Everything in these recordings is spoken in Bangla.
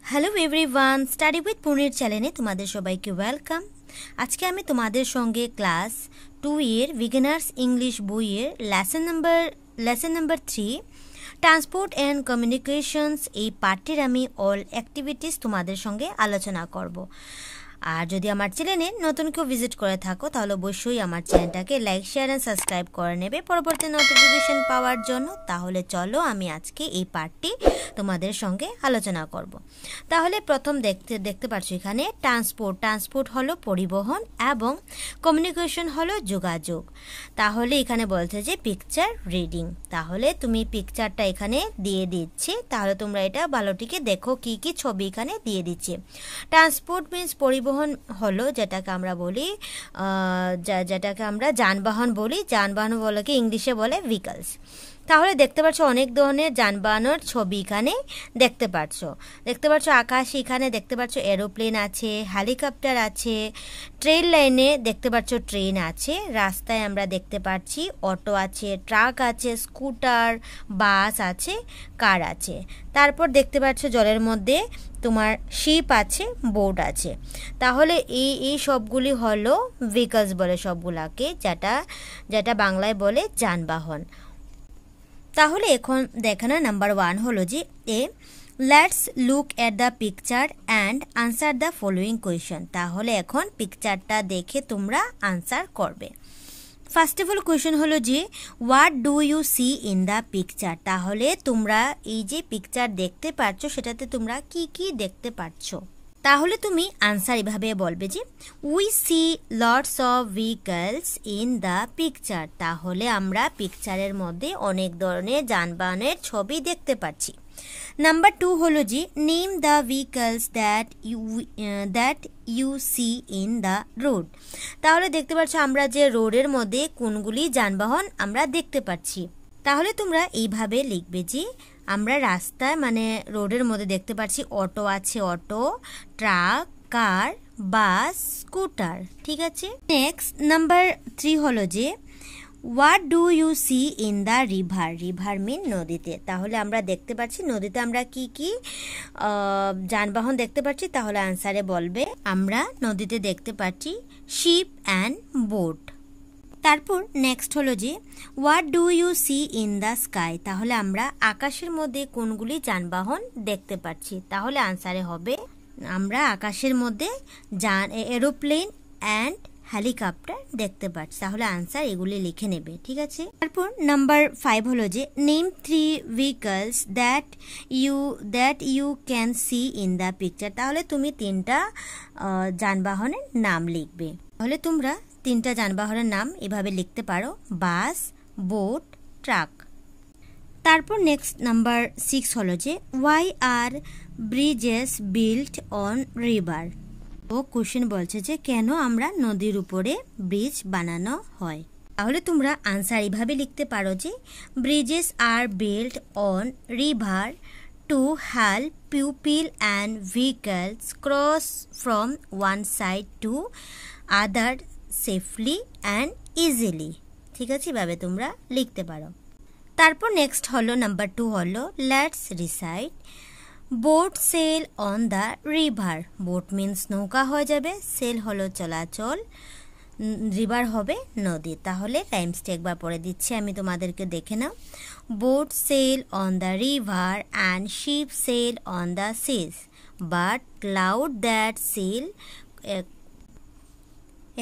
হ্যালো এভরিওয়ান, স্টাডি উইথ পুনির চ্যানেলে তোমাদের সবাইকে ওয়েলকাম। আজকে আমি তোমাদের সঙ্গে ক্লাস 2 এর বিগিনার্স ইংলিশ বইয়ের lesson number 3 transport and communications এই পার্টের আমি অল অ্যাক্টিভিটিস তোমাদের সঙ্গে আলোচনা করব। আর যদি আমার চ্যানেলে নতুন কেউ ভিজিট করে থাকো তাহলে অবশ্যই আমার চ্যানেলটাকে লাইক শেয়ার অ্যান্ড সাবস্ক্রাইব করে নেবে পরবর্তী নোটিফিকেশন পাওয়ার জন্য। তাহলে চলো আমি আজকে এই পার্টটি তোমাদের সঙ্গে আলোচনা করব। তাহলে প্রথম দেখতে পাচ্ছ এখানে ট্রান্সপোর্ট হলো পরিবহন এবং কমিউনিকেশন হলো যোগাযোগ। তাহলে এখানে বলছে যে পিকচার রিডিং। তাহলে তুমি পিকচারটা এখানে দিয়ে দিচ্ছে, তাহলে তোমরা এটা ভালোটিকে দেখো কি কি ছবি এখানে দিয়ে দিচ্ছে। ট্রান্সপোর্ট মিন্স পরিবহন হলো যেটাকে আমরা বলি যেটাকে আমরা যানবাহন বলি। যানবাহন বলকে ইংলিশে বলে ভেহিকলস। তাহলে দেখতে পাচ্ছ অনেক ধরনের যানবাহনের ছবি এখানে দেখতে পাচ্ছ আকাশ, এখানে দেখতে পাচ্ছ এরোপ্লেন আছে, হেলিকপ্টার আছে, ট্রেন লাইনে দেখতে পাচ্ছ ট্রেন আছে, রাস্তায় আমরা দেখতে পাচ্ছি অটো আছে, ট্রাক আছে, স্কুটার, বাস আছে, কার আছে। তারপর দেখতে পাচ্ছ জলের মধ্যে তোমার শিপ আছে, বোট আছে। তাহলে এই সবগুলি হলো ভেহিকলস বলে সবগুলাকে, যেটা বাংলায় বলে যানবাহন। তাহলে এখন দেখানো নাম্বার 1 হলো যে let's look at the picture and answer the following question. তাহলে এখন পিকচারটা দেখে তোমরা আনসার করবে। ফার্স্ট অফ অল কোয়েশ্চন হলো যে what do you see in the picture. তাহলে তোমরা এই যে পিকচার দেখতে পাচ্ছ সেটাতে তোমরা কি কি দেখতে পাচ্ছ। তাহলে তুমি আনসার এভাবে বলবে যে we see lots of vehicles in the picture. তাহলে আমরা পিকচারের মধ্যে অনেক ধরনের যানবাহনের ছবি দেখতে পাচ্ছি। নাম্বার 2 হলো যে name the vehicles that you see in the road. তাহলে দেখতে পাচ্ছ আমরা যে রোডের মধ্যে কোনগুলি যানবাহন আমরা দেখতে পাচ্ছি। তাহলে তোমরা এইভাবে লিখবে যে আমরা রাস্তায় মানে রোডের মধ্যে দেখতে পাচ্ছি অটো আছে, auto, truck, car, bus, scooter. ঠিক আছে। নেক্সট নাম্বার 3 হলো যে what do you see in the river. River mean নদীতে। তাহলে আমরা দেখতে পাচ্ছি নদীতে আমরা কি কি যানবাহন দেখতে পাচ্ছি। তাহলে আনসারে বলবে আমরা নদীতে দেখতে পাচ্ছি শিপ অ্যান্ড বোট। তারপর নেক্সট হলো যে what do you see in the sky. তাহলে আমরা আকাশের মধ্যে কোনগুলি যানবাহন দেখতে পাচ্ছি। তাহলে আনসারে হবে আমরা আকাশের মধ্যে এরোপ্লেন অ্যান্ড হেলিকপ্টার দেখতে পাচ্ছি। তাহলে আনসার এগুলি লিখে নেবে। ঠিক আছে। তারপর নাম্বার 5 হলো যে name 3 vehicles that you can see in the picture. তাহলে তুমি 3টা যানবাহনের নাম লিখবে। তাহলে তোমরা 3টা যানবাহনের নাম এভাবে লিখতে পারো, বাস, বোট, ট্রাক। তারপর নেক্সট নাম্বার 6 হলো যে why are bridges built on river. ও কোশ্চেন বলছে যে কেন আমরা নদীর উপরে ব্রিজ বানানো হয়। তাহলে তোমরা আনসার এভাবে লিখতে পারো যে bridges are built on river to help people and vehicles cross from one side to other safely and easily. ঠিক আছে, এভাবে তোমরা লিখতে পারো। তারপর নেক্সট হলো নাম্বার 2 হলো let's recite boat sail on the river. Boat means নৌকা হয়ে যাবে, সেল হলো চলাচল, রিভার হবে নদী। তাহলে রাইমসটা একবার পড়ে দিচ্ছি আমি তোমাদেরকে, দেখে নাও। Boat sail on the river and ship sail on the seas, but cloud that sail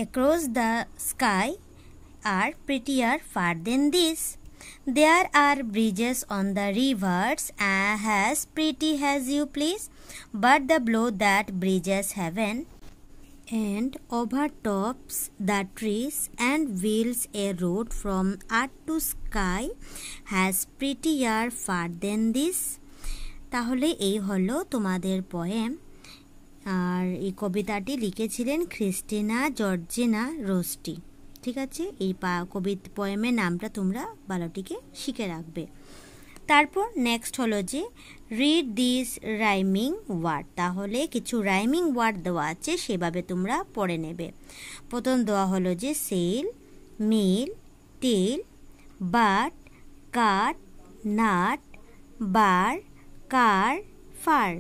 across the sky are prettier far than this. There are bridges on the rivers as pretty as you please, but the below that bridges heaven and overtops the trees and wheels a road from earth to sky has prettier far than this. তাহলে এই হলো তোমাদের পোয়েম। আর এই কবিতাটি লিখেছিলেন ক্রিস্টিনা জর্জিনা রোস্টি। ঠিক আছে, এই পোয়েমের নামটা তোমরা ভালোটিকে শিখে রাখবে। তারপর নেক্সট হলো যে রিড দিস রাইমিং ওয়ার্ড। তাহলে কিছু রাইমিং ওয়ার্ড দেওয়া আছে, সেভাবে তোমরা পড়ে নেবে। প্রথম দেওয়া হলো যে sail, meal, tell, but, cut, nut, bar, car, far.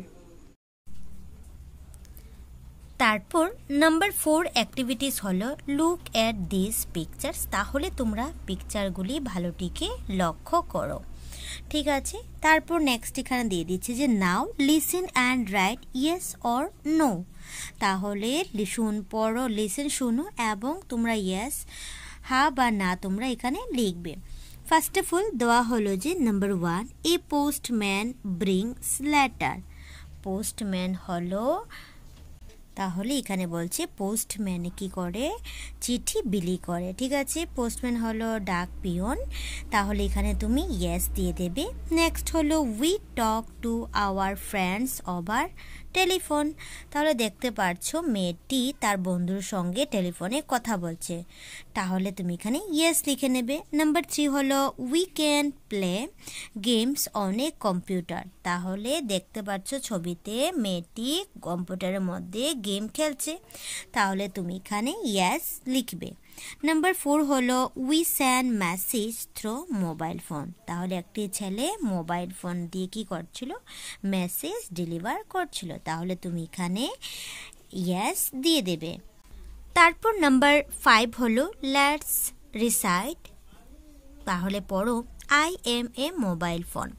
তারপর নাম্বার 4 অ্যাক্টিভিটিস হলো লুক অ্যাট দিস পিকচার্স। তাহলে তোমরা পিকচারগুলি ভালোটিকে লক্ষ্য করো, ঠিক আছে। তারপর নেক্সট এখানে দিয়ে দিচ্ছে যে now listen and write yes or no. তাহলে পড়ো, লিসেন শুনো এবং তোমরা ইয়েস হ্যাঁ বা না তোমরা এখানে লিখবে। ফার্স্ট অফ অল দেওয়া হলো যে নাম্বার 1 এ পোস্টম্যান ব্রিংস লেটার। পোস্টম্যান হলো, তাহলে এখানে বলছে পোস্টম্যান কি করে, চিঠি বিলি করে, ঠিক আছে। পোস্টম্যান হলো ডাক পিয়ন, তাহলে এখানে তুমি ইয়েস দিয়ে দেবে। নেক্সট হলো we talk to our friends over telephone. তাহলে দেখতে পাচ্ছো মেয়েটি তার বন্ধুর সঙ্গে টেলিফোনে কথা বলছে, তাহলে তুমি এখানে ইয়েস লিখে নেবে। নাম্বার 3 হলো we can play games on a computer. তাহলে দেখতে পাচ্ছ ছবিতে মেয়েটি কম্পিউটারের মধ্যে গেম খেলছে, তাহলে তুমি এখানে ইয়েস লিখবে। নাম্বার 4 হলো we send message through mobile phone. তাহলে একটি ছেলে মোবাইল ফোন দিয়ে কি করছিল, মেসেজ ডেলিভার করছিল, তাহলে তুমি এখানে ইয়েস দিয়ে দেবে। তারপর নাম্বার 5 হলো লেটস রিসাইট। তাহলে পড়ো I M A mobile phone.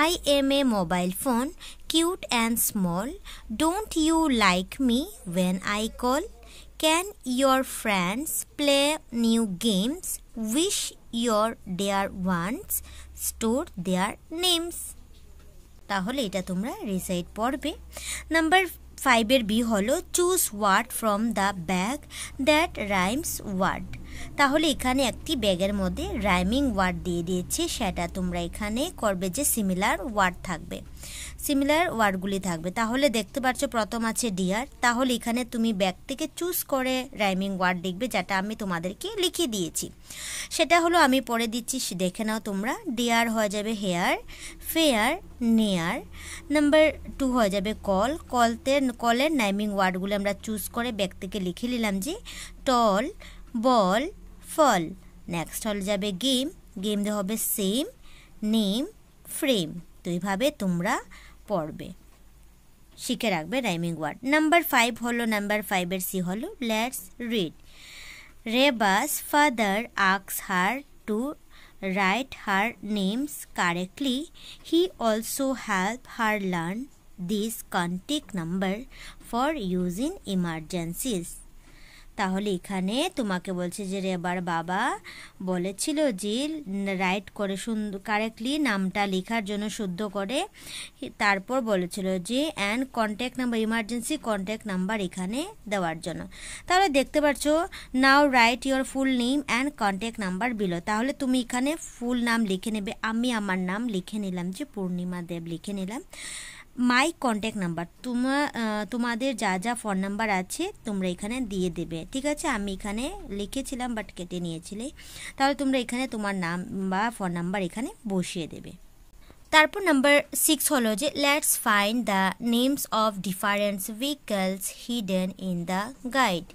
I am a mobile phone, cute and small. Don't you like me when I call? Can your friends play new games? Wish your dear ones store their names. তাহলে এটা তোমরা রিসাইট পড়বে। নাম্বার 5 এর বি হলো choose word from the bag that rhymes word. তাহলে এখানে একটি ব্যাগের মধ্যে রাইমিং ওয়ার্ড দিয়ে দিয়েছে, সেটা তোমরা এখানে করবে যে সিমিলার ওয়ার্ড থাকবে, সিমিলার ওয়ার্ডগুলি থাকবে। তাহলে দেখতে পাচ্ছ প্রথম আছে ডিয়ার, তাহলে এখানে তুমি ব্যাগ থেকে চুজ করে রাইমিং ওয়ার্ড লিখবে, যেটা আমি তোমাদেরকে লিখে দিয়েছি। সেটা হলো আমি পড়ে দিচ্ছি, দেখে নাও তোমরা। ডিয়ার হয়ে যাবে হেয়ার, ফেয়ার নেয়ার। নাম্বার 2 হয়ে যাবে কল। কলের রাইমিং ওয়ার্ডগুলো আমরা চুজ করে ব্যাগ থেকে লিখে নিলাম যে টল, বল, ফল। নেক্সট হয়ে যাবে গেম, গেম দিয়ে হবে সেম, নেম, ফ্রেম। তো এইভাবে তোমরা পড়বে, শিখে রাখবে রাইমিং ওয়ার্ড। নাম্বার 5 হলো, নাম্বার 5 এর সি হলো let's read. Reba's father asks her to write her names correctly. He also helped her learn this contact number for use in emergencies. তাহলে এখানে তোমাকে বলছে যে রেবার বাবা বলেছিল যে রাইট করে সুন্দর কারেক্টলি নামটা লেখার জন্য শুদ্ধ করে, তারপর বলেছিল যে and contact number, emergency contact number এখানে দেওয়ার জন্য। তাহলে দেখতে পাচ্ছ now write your full name and contact number below. তাহলে তুমি এখানে ফুল নাম লিখে নেবে। আমি আমার নাম লিখে নিলাম যে পূর্ণিমা দেব লিখে নিলাম। মাই কন্ট্যাক্ট নাম্বার, তোমাদের যা যা ফোন নাম্বার আছে তোমরা এখানে দিয়ে দেবে, ঠিক আছে। আমি এখানে লিখেছিলাম বাট কেটে নিয়েছিলে, তাহলে তোমরা এখানে তোমার নাম বা ফোন নাম্বার এখানে বসিয়ে দেবে। তারপর নাম্বার 6 হলো যে let's find the names of different vehicles hidden in the guide,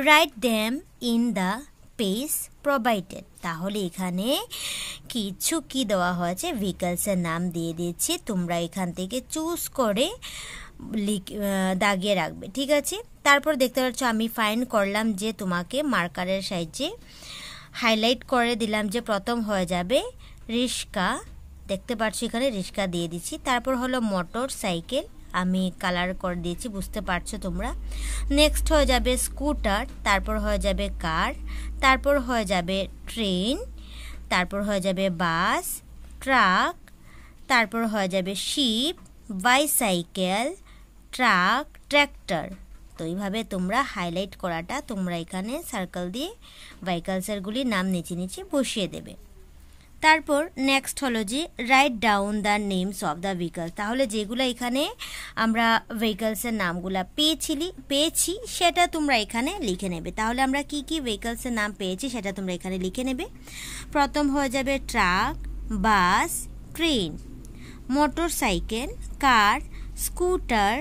write them in the page provided. তাহলে এখানে কিছু কি দেওয়া হয়েছে, ভেহিকলসের নাম দিয়ে দিচ্ছি, তোমরা এখান থেকে চুজ করে দাগিয়ে রাখবে, ঠিক আছে। তারপর দেখতে পাচ্ছ আমি ফাইন্ড করলাম যে তোমাকে মার্কারের সাহায্যে হাইলাইট করে দিলাম যে প্রথম হয়ে যাবে রিক্সা, দেখতে পাচ্ছ এখানে রিক্সা দিয়ে দিচ্ছি। তারপর হলো মোটর সাইকেল, আমি কালার করে দিয়েছি, বুঝতে পারছো তোমরা। নেক্সট হয়ে যাবে স্কুটার, তারপর হয়ে যাবে কার, তারপর হয়ে যাবে ট্রেন, তারপর হয়ে যাবে বাস, ট্রাক, তারপর হয়ে যাবে শিপ, বাইসাইকেল, ট্রাক, ট্র্যাক্টর। তো এইভাবে তোমরা হাইলাইট করাটা তোমরা এখানে সার্কেল দিয়ে ভেহিকলসেরগুলির নাম নিচে নিচে বসিয়ে দেবে। তারপর নেক্সট হলো যে write down the names of the vehicle. তাহলে যেগুলো এখানে আমরা ভেহিকলসের নামগুলা পেয়েছি সেটা তোমরা এখানে লিখে নেবে। তাহলে আমরা কি কি ভেহিকলসের নাম পেয়েছি সেটা তোমরা এখানে লিখে নেবে। প্রথম হয়ে যাবে ট্রাক, বাস, ট্রেন, মোটর সাইকেল, কার, স্কুটার,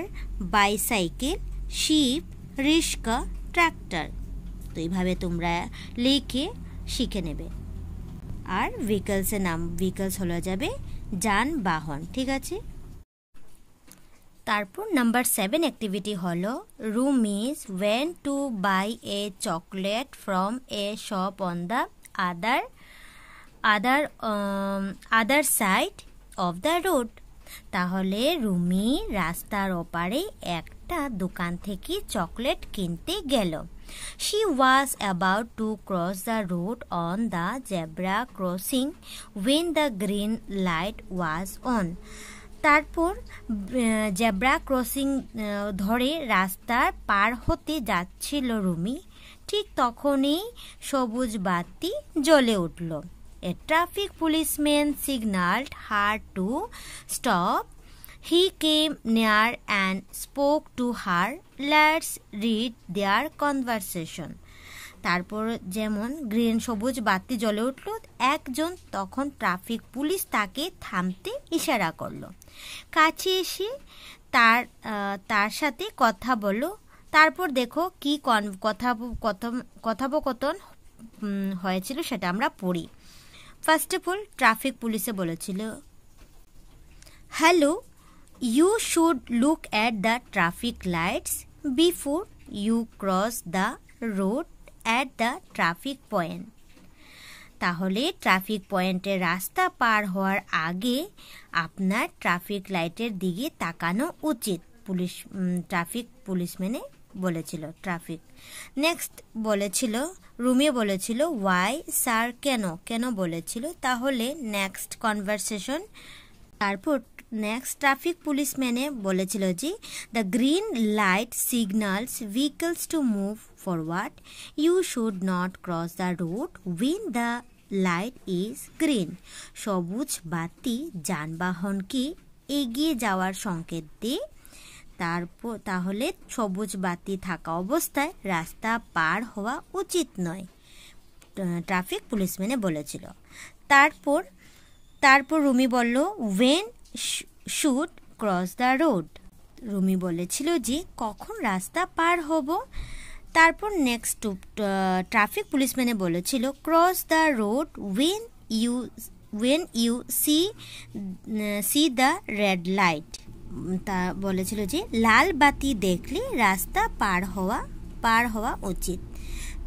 বাইসাইকেল, শিপ, রিক্সা, ট্র্যাক্টর। তো এইভাবে তোমরা লিখে শিখে নেবে। আর ভেহিকলসের নাম, ভেহিকলস হলো যাবে যানবাহন, ঠিক আছে। তারপর নাম্বার 7 অ্যাক্টিভিটি হলো Rumi's went to buy a chocolate from a shop on the other side of the road. তাহলে রুমি রাস্তার ওপারে একটা দোকান থেকে চকলেট কিনতে গেল। She was about to cross the road on the zebra crossing when the green light was on. তারপর জেব্রা ক্রসিং ধরে রাস্তার পার হতে যাচ্ছিল রুমি, ঠিক তখনই সবুজ বাতি জ্বলে উঠল। A traffic policeman signaled her to stop. He came near and spoke to her. Let's read their conversation. তারপর যেমন গ্রিন সবুজ বাতি জ্বলে উঠল, একজন তখন ট্রাফিক পুলিশ তাকে থামতে ইশারা করলো। কাছে এসে তার সাথে কথা বলো। তারপর দেখো কি কথোপকথন হয়েছিল সেটা আমরা পড়ি। ফার্স্ট অফ অল ট্রাফিক পুলিশে বলেছিল, hello, you should look at the traffic lights before you cross the road at the traffic point. তাহলে ট্রাফিক পয়েন্টের রাস্তা পার হওয়ার আগে আপনার ট্রাফিক লাইটের দিকে তাকানো উচিত। ট্রাফিক পুলিশম্যানে বলেছিল ট্রাফিক। নেক্সট বলেছিল রুমি বলেছিল ওয়াই স্যার, কেন বলেছিল। তাহলে নেক্সট কনভারসেশন। তারপর নেক্সট ট্রাফিক পুলিশম্যানে বলেছিল যে the green light signals vehicles to move forward, you should not cross the road when the light is green. সবুজ বাতি যানবাহনকে এগিয়ে যাওয়ার সংকেত দেয়। তাহলে সবুজ বাতি থাকা অবস্থায় রাস্তা পার হওয়া উচিত নয়, ট্রাফিক পুলিশম্যানে বলেছিল। তারপর রুমি বলল when should cross the road. Rumi বলেছিল যে কখন রাস্তা পার হব। তারপর নেক্সট ট্রাফিক পুলিশম্যানে বলেছিল cross the road when you see the red light. তা বলেছিল যে লাল বাতি দেখলে রাস্তা পার হওয়া উচিত।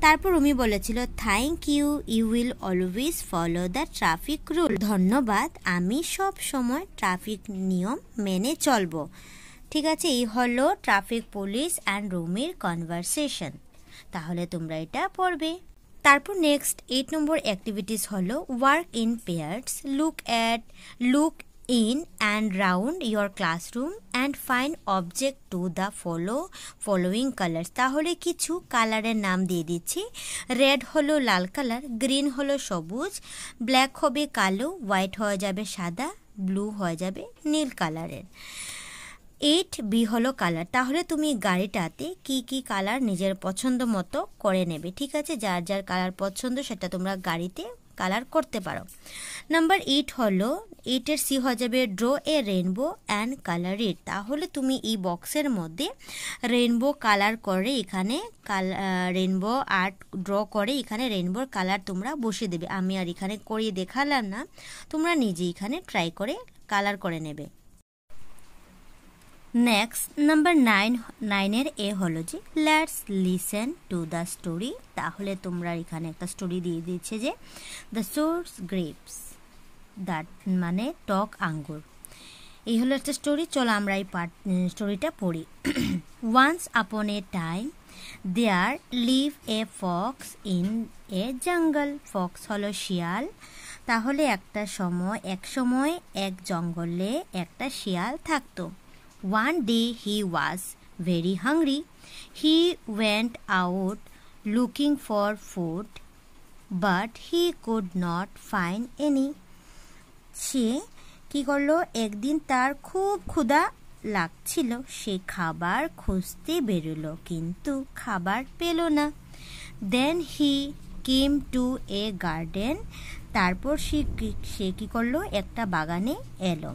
তারপর রুমি বলেছিল thank you, you will always follow the traffic rule. ধন্যবাদ, আমি সব সময় ট্রাফিক নিয়ম মেনে চলবো। ঠিক আছে, এই হলো ট্রাফিক পুলিশ অ্যান্ড রুমির কনভারসেশন। তাহলে তোমরা এটা পড়বে। তারপর নেক্সট 8 নম্বর অ্যাক্টিভিটিস হলো work in pairs. Look in and round your classroom and find object to the following colors. তাহলে কিছু কালারের নাম দিয়ে দিচ্ছি। রেড হলো লাল কালার, গ্রিন হলো সবুজ, ব্ল্যাক হবে কালো, হোয়াইট হয়ে যাবে সাদা, ব্লু হয়ে যাবে নীল কালারের। 8B হলো কালার। তাহলে তুমি গাড়িটাতে কি কালার নিজের পছন্দ মতো করে নেবে। ঠিক আছে, যার যার কালার পছন্দ সেটা তোমরা গাড়িতে কালার করতে পারো। নাম্বার 8 হলো 8-এর সি হয়ে যাবে draw a rainbow and colour it. তাহলে তুমি এই বক্সের মধ্যে রেইনবো কালার করে এখানে রেইনবো আর্ট ড্র করে এখানে রেইনবোর কালার তোমরা বসিয়ে দেবে। আমি আর এখানে করিয়ে দেখালাম না, তোমরা নিজে এখানে ট্রাই করে কালার করে নেবে। নেক্সট নাম্বার 9-এর এ হলো যে let's listen to the story. তাহলে তোমরা এখানে একটা স্টোরি দিয়ে দিচ্ছে যে দ্য সোর্স গ্রেপস, দ্যাট মানে টক আঙ্গুর। এই হলো একটা স্টোরি। চলো আমরা এই স্টোরিটা পড়ি। Once upon a time there live a fox in a jungle. Fox হলো শিয়াল। তাহলে এক সময় এক জঙ্গলে একটা শিয়াল থাকতো। One day he was very hungry. He went out looking for food, but he could not find any. সে কি করলো, একদিন তার খুব ক্ষুধা লাগছিল। সে খাবার খুঁজতে বেরোলো, কিন্তু খাবার পেল না। Then he came to a garden. তারপর সে কি করলো, একটা বাগানে এলো।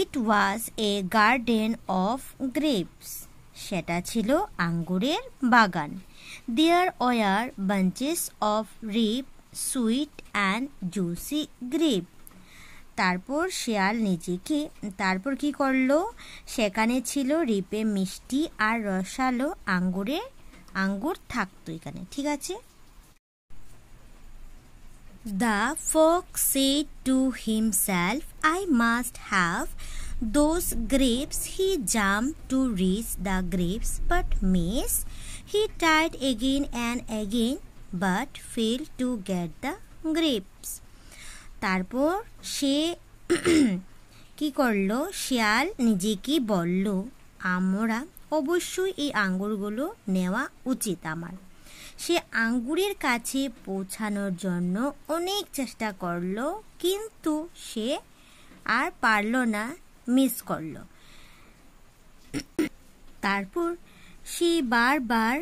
It was a garden of grapes. সেটা ছিল আঙ্গুরের বাগান। There were bunches of ripe, sweet and juicy grapes. তারপর শিয়াল নিজেকে তারপর কি করলো, সেখানে ছিল রিপে মিষ্টি আর রসালো আঙ্গুর থাকতো এখানে, ঠিক আছে। The fox said to himself, I must have those grapes. He jumped to reach the grapes, but missed. He tried again and again, but failed to get the grapes. তারপর সে কি করলো, শিয়াল নিজেকে বলল, আমরা অবশ্যই এই আঙ্গুরগুলো নেওয়া উচিত আমার। সে আঙ্গুরের কাছে পৌঁছানোর জন্য অনেক চেষ্টা করলো, কিন্তু সে আর পারল না, মিস করলো। তারপর সে বারবার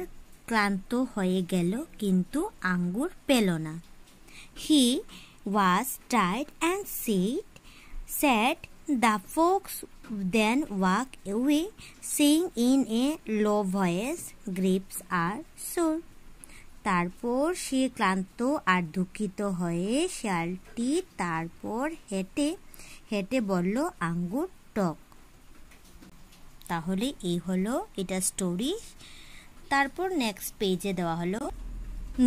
ক্লান্ত হয়ে গেল, কিন্তু আঙ্গুর পেল না। হি was tired and said, the fox then walked away, saying in a low voice, grapes are sour. তারপর সে ক্লান্ত আর দুঃখিত হয়ে শিয়ালটি তারপর হেঁটে হেঁটে বলল, আঙ্গুর টক। তাহলে এই হলো এটা স্টোরি। তারপর নেক্সট পেজে দেওয়া হলো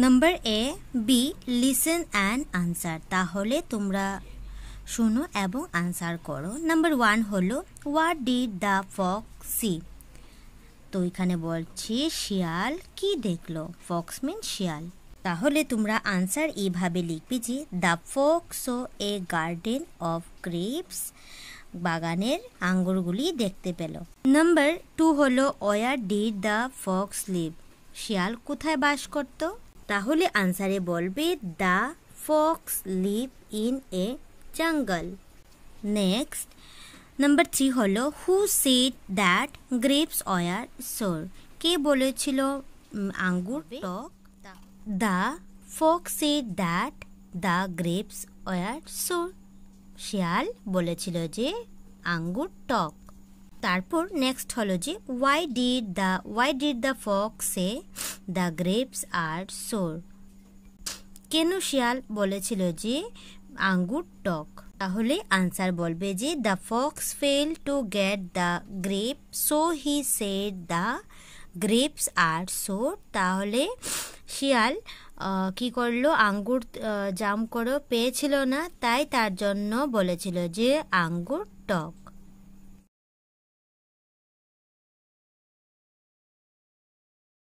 number A B, listen and answer. তাহলে তোমরা শোনো এবং আনসার করো। নাম্বার 1 হলো, what did the fox see. তো এখানে বলছি শিয়াল কি দেখলো, ফক্স মিন শিয়াল। তাহলে তোমরা আনসার এইভাবে লিখবে যে the fox saw a garden of grapes, বাগানের আঙ্গুরগুলি দেখতে পেল। নাম্বার 2 হলো, where did the fox live, শিয়াল কোথায় বাস করত। তাহলে আনসারে বলবে the fox live in a jungle. Next number 3 হলো, who said that grapes were sour, কে বলেছিল আঙ্গুর টক। The fox said that the grapes were sour, শিয়াল বলেছিল যে আঙ্গুর টক। তারপর নেক্সট হলো যে why did the Fox say the grapes are সোর, কেন শিয়াল বলেছিল যে আঙ্গুর টক। তাহলে আনসার বলবে যে the fox fail to get the grape, so he said the grapes are sour. তাহলে শিয়াল কি করলো, আঙ্গুর জাম করে পেয়েছিল না, তাই তার জন্য বলেছিল যে আঙ্গুর টক।